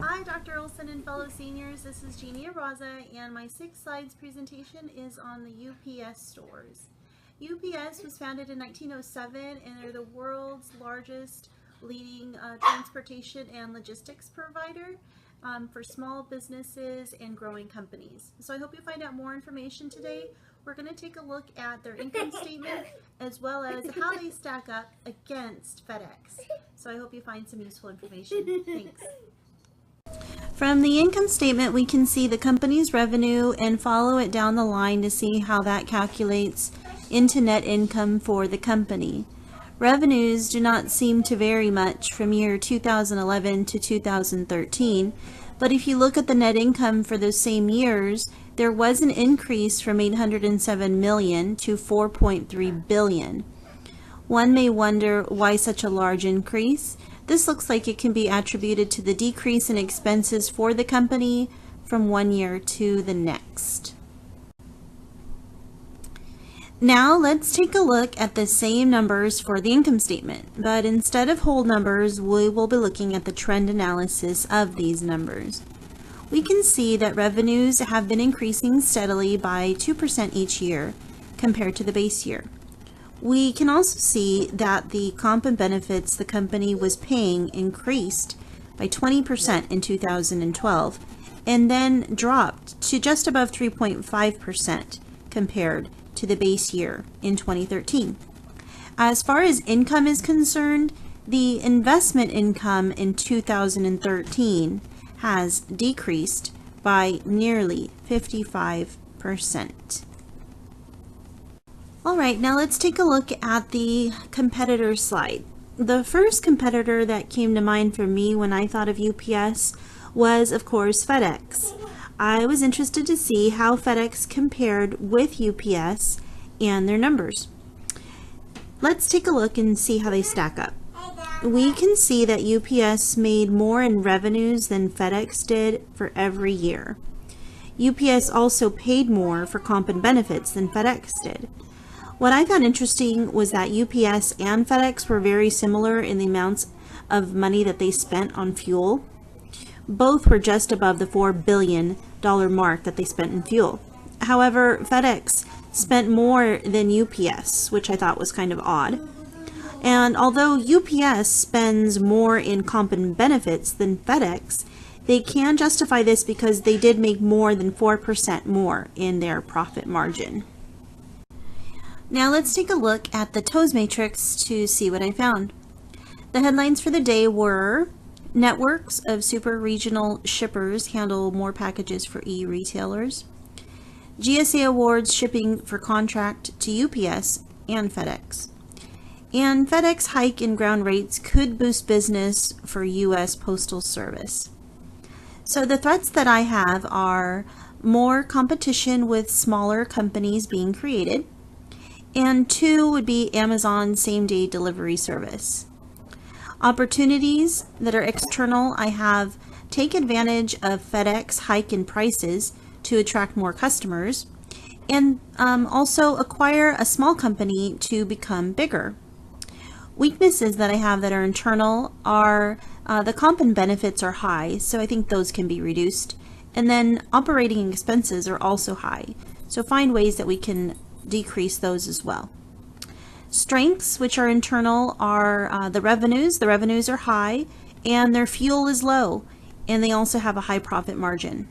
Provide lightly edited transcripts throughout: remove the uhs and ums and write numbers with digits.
Hi, Dr. Olson and fellow seniors. This is Jeannie Abraza, and my 6 slides presentation is on the UPS stores. UPS was founded in 1907, and they're the world's largest leading transportation and logistics provider for small businesses and growing companies. So I hope you find out more information today. We're going to take a look at their income statement as well as how they stack up against FedEx. So I hope you find some useful information. Thanks. From the income statement, we can see the company's revenue and follow it down the line to see how that calculates into net income for the company. Revenues do not seem to vary much from year 2011 to 2013, but if you look at the net income for those same years, there was an increase from 807 million to 4.3 billion. One may wonder why such a large increase. This looks like it can be attributed to the decrease in expenses for the company from one year to the next. Now let's take a look at the same numbers for the income statement, but instead of whole numbers, we will be looking at the trend analysis of these numbers. We can see that revenues have been increasing steadily by 2% each year compared to the base year. We can also see that the comp and benefits the company was paying increased by 20% in 2012 and then dropped to just above 3.5% compared to the base year in 2013. As far as income is concerned, the investment income in 2013 has decreased by nearly 55%. Alright, now let's take a look at the competitor slide. The first competitor that came to mind for me when I thought of UPS was, of course, FedEx. I was interested to see how FedEx compared with UPS and their numbers. Let's take a look and see how they stack up. We can see that UPS made more in revenues than FedEx did for every year. UPS also paid more for comp and benefits than FedEx did. What I found interesting was that UPS and FedEx were very similar in the amounts of money that they spent on fuel. Both were just above the $4 billion mark that they spent in fuel. However, FedEx spent more than UPS, which I thought was kind of odd. And although UPS spends more in comp and benefits than FedEx, they can justify this because they did make more than 4% more in their profit margin. Now let's take a look at the TOES matrix to see what I found. The headlines for the day were: networks of super regional shippers handle more packages for e-retailers. GSA awards shipping for contract to UPS and FedEx. And FedEx hike in ground rates could boost business for U.S. Postal Service. So the threats that I have are more competition with smaller companies being created, and 2 would be Amazon same-day delivery service. Opportunities that are external, I have take advantage of FedEx hike in prices to attract more customers, and also acquire a small company to become bigger. Weaknesses that I have that are internal are the comp and benefits are high, so I think those can be reduced. And then operating expenses are also high, so find ways that we can decrease those as well. Strengths, which are internal, are the revenues. The revenues are high and their fuel is low, and they also have a high profit margin.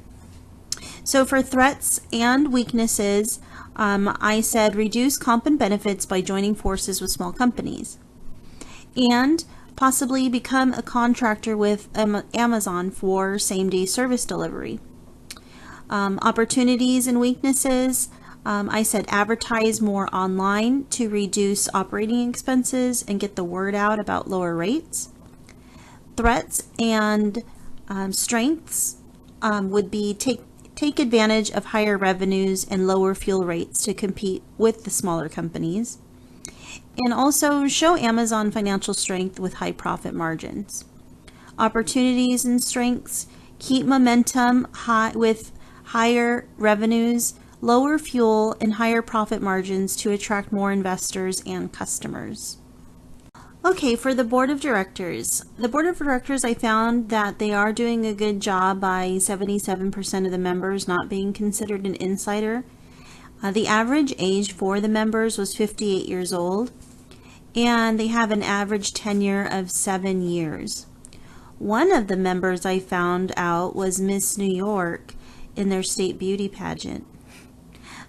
So for threats and weaknesses, I said reduce comp and benefits by joining forces with small companies, and possibly become a contractor with Amazon for same-day service delivery. Opportunities and weaknesses, I said advertise more online to reduce operating expenses and get the word out about lower rates. Threats and strengths would be take advantage of higher revenues and lower fuel rates to compete with the smaller companies. And also show Amazon financial strength with high profit margins. Opportunities and strengths, keep momentum high with higher revenues, lower fuel, and higher profit margins to attract more investors and customers. Okay, for the board of directors. The board of directors, I found that they are doing a good job by 77% of the members not being considered an insider. The average age for the members was 58 years old, and they have an average tenure of 7 years. One of the members I found out was Miss New York in their state beauty pageant.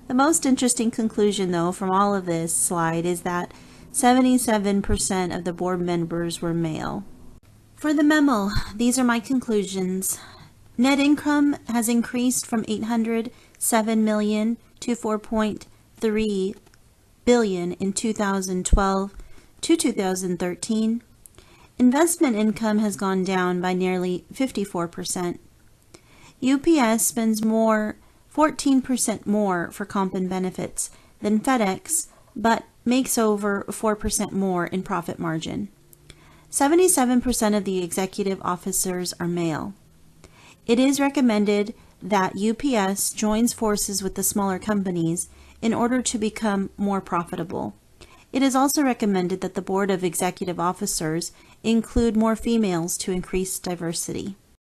The most interesting conclusion, though, from all of this slide is that 77% of the board members were male. For the memo, these are my conclusions. Net income has increased from $807 million to $4.3 billion in 2012 to 2013. Investment income has gone down by nearly 54%. UPS spends 14% more for comp and benefits than FedEx, but makes over 4% more in profit margin. 77% of the executive officers are male. It is recommended that UPS joins forces with the smaller companies in order to become more profitable. It is also recommended that the board of executive officers include more females to increase diversity.